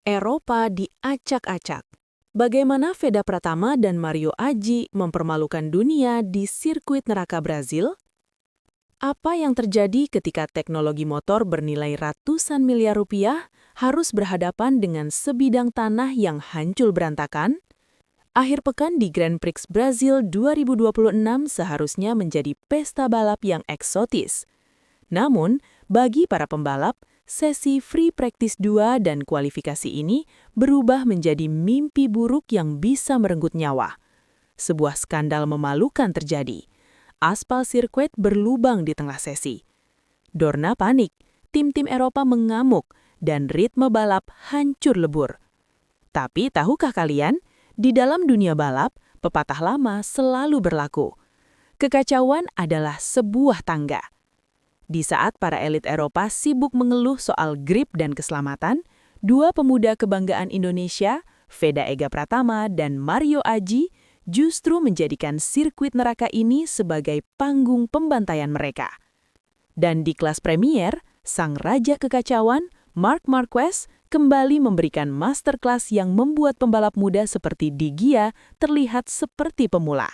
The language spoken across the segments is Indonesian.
Eropa diacak-acak. Bagaimana Veda Pratama dan Mario Aji mempermalukan dunia di sirkuit neraka Brazil? Apa yang terjadi ketika teknologi motor bernilai ratusan miliar rupiah harus berhadapan dengan sebidang tanah yang hancur berantakan? Akhir pekan di Grand Prix Brazil 2026 seharusnya menjadi pesta balap yang eksotis. Namun, bagi para pembalap, sesi free practice 2 dan kualifikasi ini berubah menjadi mimpi buruk yang bisa merenggut nyawa. Sebuah skandal memalukan terjadi. Aspal sirkuit berlubang di tengah sesi. Dorna panik, tim-tim Eropa mengamuk, dan ritme balap hancur lebur. Tapi tahukah kalian, di dalam dunia balap, pepatah lama selalu berlaku. Kekacauan adalah sebuah tangga. Di saat para elit Eropa sibuk mengeluh soal grip dan keselamatan, dua pemuda kebanggaan Indonesia, Veda Ega Pratama dan Mario Aji, justru menjadikan sirkuit neraka ini sebagai panggung pembantaian mereka. Dan di kelas Premier, sang raja kekacauan, Marc Marquez, kembali memberikan masterclass yang membuat pembalap muda seperti Di Gia terlihat seperti pemula.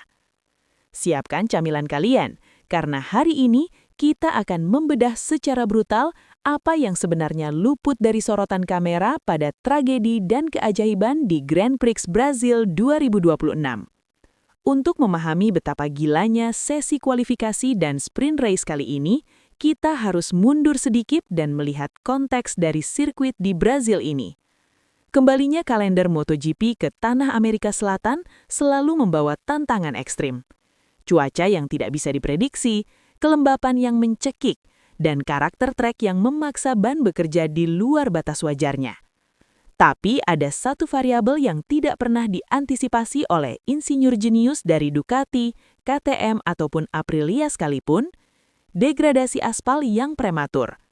Siapkan camilan kalian, karena hari ini kita akan membedah secara brutal apa yang sebenarnya luput dari sorotan kamera pada tragedi dan keajaiban di Grand Prix Brazil 2026. Untuk memahami betapa gilanya sesi kualifikasi dan sprint race kali ini, kita harus mundur sedikit dan melihat konteks dari sirkuit di Brazil ini. Kembalinya kalender MotoGP ke tanah Amerika Selatan selalu membawa tantangan ekstrim. Cuaca yang tidak bisa diprediksi, kelembapan yang mencekik, dan karakter trek yang memaksa ban bekerja di luar batas wajarnya. Tapi ada satu variabel yang tidak pernah diantisipasi oleh insinyur jenius dari Ducati, KTM, ataupun Aprilia sekalipun, degradasi aspal yang prematur.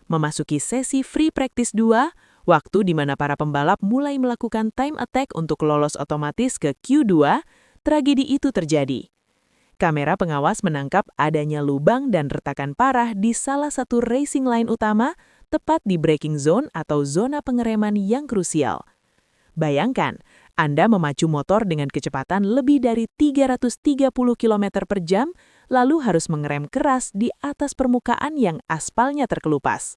Memasuki sesi free practice 2, waktu di mana para pembalap mulai melakukan time attack untuk lolos otomatis ke Q2, tragedi itu terjadi. Kamera pengawas menangkap adanya lubang dan retakan parah di salah satu racing line utama, tepat di braking zone atau zona pengereman yang krusial. Bayangkan, Anda memacu motor dengan kecepatan lebih dari 330 km per jam, lalu harus mengerem keras di atas permukaan yang aspalnya terkelupas.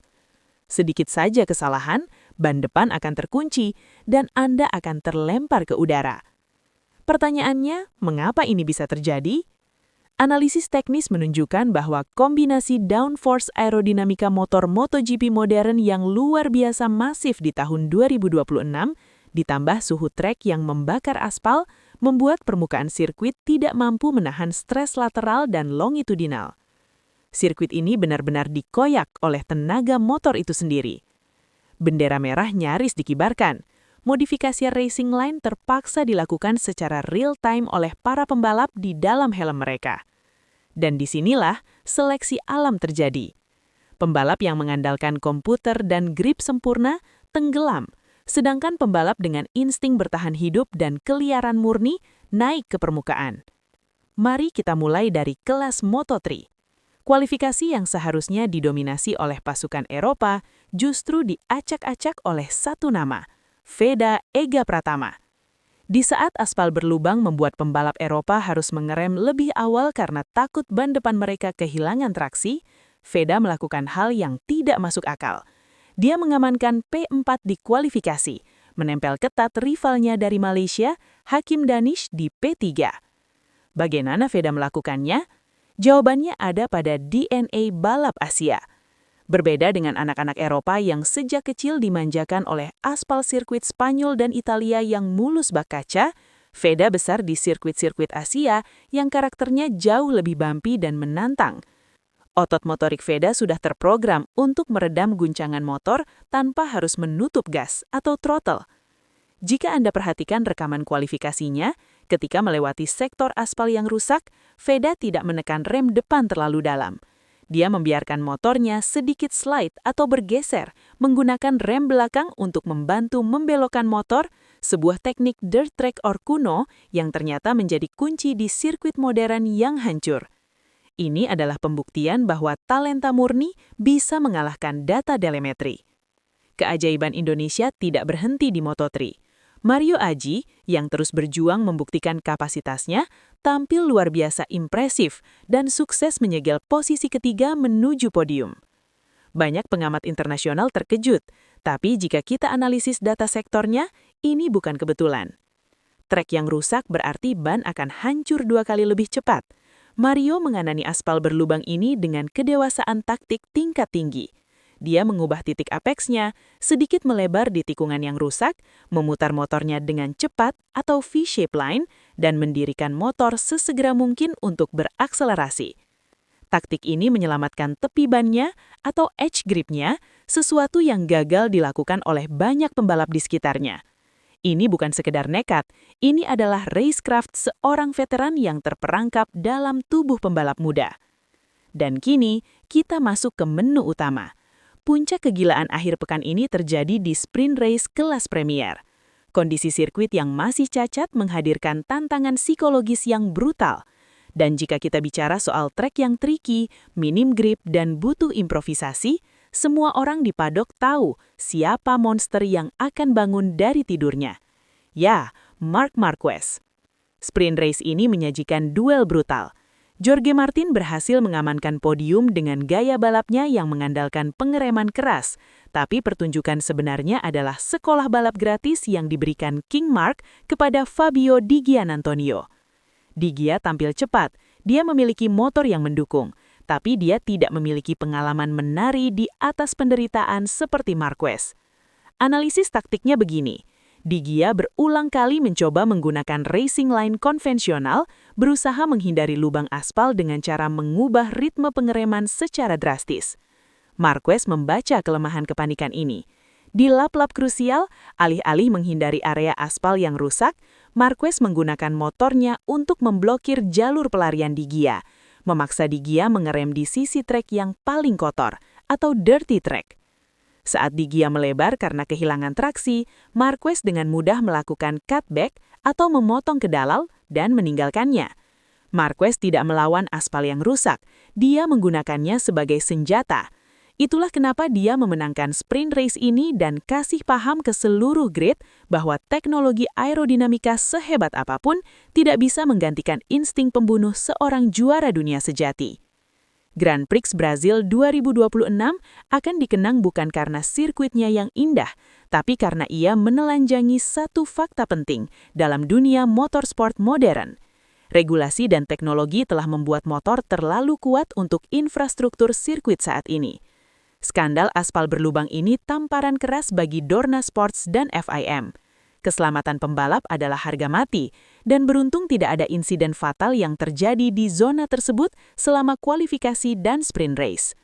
Sedikit saja kesalahan, ban depan akan terkunci, dan Anda akan terlempar ke udara. Pertanyaannya, mengapa ini bisa terjadi? Analisis teknis menunjukkan bahwa kombinasi downforce aerodinamika motor MotoGP modern yang luar biasa masif di tahun 2026, ditambah suhu trek yang membakar aspal, membuat permukaan sirkuit tidak mampu menahan stres lateral dan longitudinal. Sirkuit ini benar-benar dikoyak oleh tenaga motor itu sendiri. Bendera merah nyaris dikibarkan. Modifikasi racing line terpaksa dilakukan secara real-time oleh para pembalap di dalam helm mereka. Dan disinilah seleksi alam terjadi. Pembalap yang mengandalkan komputer dan grip sempurna tenggelam, sedangkan pembalap dengan insting bertahan hidup dan keliaran murni naik ke permukaan. Mari kita mulai dari kelas Moto3. Kualifikasi yang seharusnya didominasi oleh pasukan Eropa justru diacak-acak oleh satu nama, Veda Ega Pratama. Di saat aspal berlubang membuat pembalap Eropa harus mengerem lebih awal karena takut ban depan mereka kehilangan traksi, Veda melakukan hal yang tidak masuk akal. Dia mengamankan P4 di kualifikasi, menempel ketat rivalnya dari Malaysia, Hakim Danish di P3. Bagaimana Veda melakukannya? Jawabannya ada pada DNA balap Asia. Berbeda dengan anak-anak Eropa yang sejak kecil dimanjakan oleh aspal sirkuit Spanyol dan Italia yang mulus bak kaca, Veda besar di sirkuit-sirkuit Asia yang karakternya jauh lebih bumpy dan menantang. Otot motorik Veda sudah terprogram untuk meredam guncangan motor tanpa harus menutup gas atau throttle. Jika Anda perhatikan rekaman kualifikasinya, ketika melewati sektor aspal yang rusak, Veda tidak menekan rem depan terlalu dalam. Dia membiarkan motornya sedikit slide atau bergeser menggunakan rem belakang untuk membantu membelokkan motor, sebuah teknik dirt track or kuno yang ternyata menjadi kunci di sirkuit modern yang hancur. Ini adalah pembuktian bahwa talenta murni bisa mengalahkan data telemetri. keajaiban Indonesia tidak berhenti di Moto3. Mario Aji, yang terus berjuang membuktikan kapasitasnya, tampil luar biasa impresif dan sukses menyegel posisi ketiga menuju podium. Banyak pengamat internasional terkejut, tapi jika kita analisis data sektornya, ini bukan kebetulan. Trek yang rusak berarti ban akan hancur 2 kali lebih cepat. Mario menganani aspal berlubang ini dengan kedewasaan taktik tingkat tinggi. Dia mengubah titik apexnya, sedikit melebar di tikungan yang rusak, memutar motornya dengan cepat atau V-shape line, dan mendirikan motor sesegera mungkin untuk berakselerasi. Taktik ini menyelamatkan tepi bannya atau edge gripnya, sesuatu yang gagal dilakukan oleh banyak pembalap di sekitarnya. Ini bukan sekedar nekat, ini adalah racecraft seorang veteran yang terperangkap dalam tubuh pembalap muda. Dan kini, kita masuk ke menu utama. Puncak kegilaan akhir pekan ini terjadi di sprint race kelas Premier. Kondisi sirkuit yang masih cacat menghadirkan tantangan psikologis yang brutal. Dan jika kita bicara soal trek yang tricky, minim grip, dan butuh improvisasi, semua orang di paddock tahu siapa monster yang akan bangun dari tidurnya. Ya, Marc Marquez. Sprint race ini menyajikan duel brutal. Jorge Martin berhasil mengamankan podium dengan gaya balapnya yang mengandalkan pengereman keras, tapi pertunjukan sebenarnya adalah sekolah balap gratis yang diberikan King Marc kepada Fabio Di Giannantonio. Di Gia tampil cepat, dia memiliki motor yang mendukung, tapi dia tidak memiliki pengalaman menari di atas penderitaan seperti Marquez. Analisis taktiknya begini. Di Gia berulang kali mencoba menggunakan racing line konvensional, berusaha menghindari lubang aspal dengan cara mengubah ritme pengereman secara drastis. Marquez membaca kelemahan kepanikan ini. Di lap-lap krusial, alih-alih menghindari area aspal yang rusak, Marquez menggunakan motornya untuk memblokir jalur pelarian Di Gia, memaksa Di Gia mengerem di sisi trek yang paling kotor, atau dirty track. Saat Di Gia melebar karena kehilangan traksi, Marquez dengan mudah melakukan cutback atau memotong ke dalam dan meninggalkannya. Marquez tidak melawan aspal yang rusak, dia menggunakannya sebagai senjata. Itulah kenapa dia memenangkan sprint race ini dan kasih paham ke seluruh grid bahwa teknologi aerodinamika sehebat apapun tidak bisa menggantikan insting pembunuh seorang juara dunia sejati. Grand Prix Brazil 2026 akan dikenang bukan karena sirkuitnya yang indah, tapi karena ia menelanjangi satu fakta penting dalam dunia motorsport modern. Regulasi dan teknologi telah membuat motor terlalu kuat untuk infrastruktur sirkuit saat ini. Skandal aspal berlubang ini tamparan keras bagi Dorna Sports dan FIM. Keselamatan pembalap adalah harga mati, dan beruntung tidak ada insiden fatal yang terjadi di zona tersebut selama kualifikasi dan sprint race.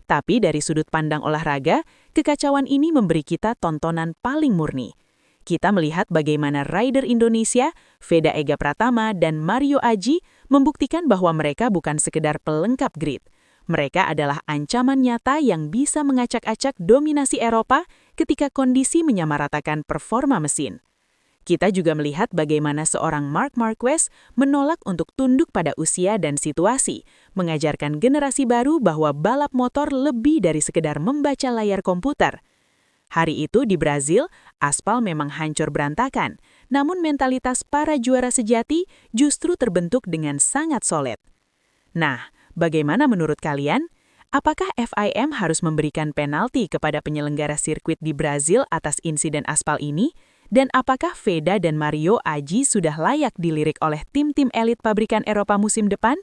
Tapi dari sudut pandang olahraga, kekacauan ini memberi kita tontonan paling murni. Kita melihat bagaimana rider Indonesia, Veda Ega Pratama dan Mario Aji membuktikan bahwa mereka bukan sekedar pelengkap grid. Mereka adalah ancaman nyata yang bisa mengacak-acak dominasi Eropa ketika kondisi menyamaratakan performa mesin. Kita juga melihat bagaimana seorang Marc Marquez menolak untuk tunduk pada usia dan situasi, mengajarkan generasi baru bahwa balap motor lebih dari sekedar membaca layar komputer. Hari itu di Brazil, aspal memang hancur berantakan, namun mentalitas para juara sejati justru terbentuk dengan sangat solid. Nah, bagaimana menurut kalian? Apakah FIM harus memberikan penalti kepada penyelenggara sirkuit di Brazil atas insiden aspal ini? Dan apakah Veda dan Mario Aji sudah layak dilirik oleh tim-tim elit pabrikan Eropa musim depan?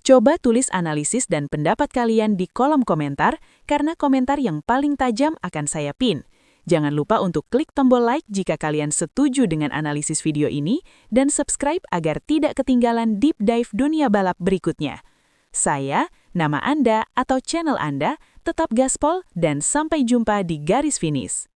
Coba tulis analisis dan pendapat kalian di kolom komentar, karena komentar yang paling tajam akan saya pin. Jangan lupa untuk klik tombol like jika kalian setuju dengan analisis video ini, dan subscribe agar tidak ketinggalan deep dive dunia balap berikutnya. Saya, nama Anda, atau channel Anda, tetap gaspol dan sampai jumpa di garis finish.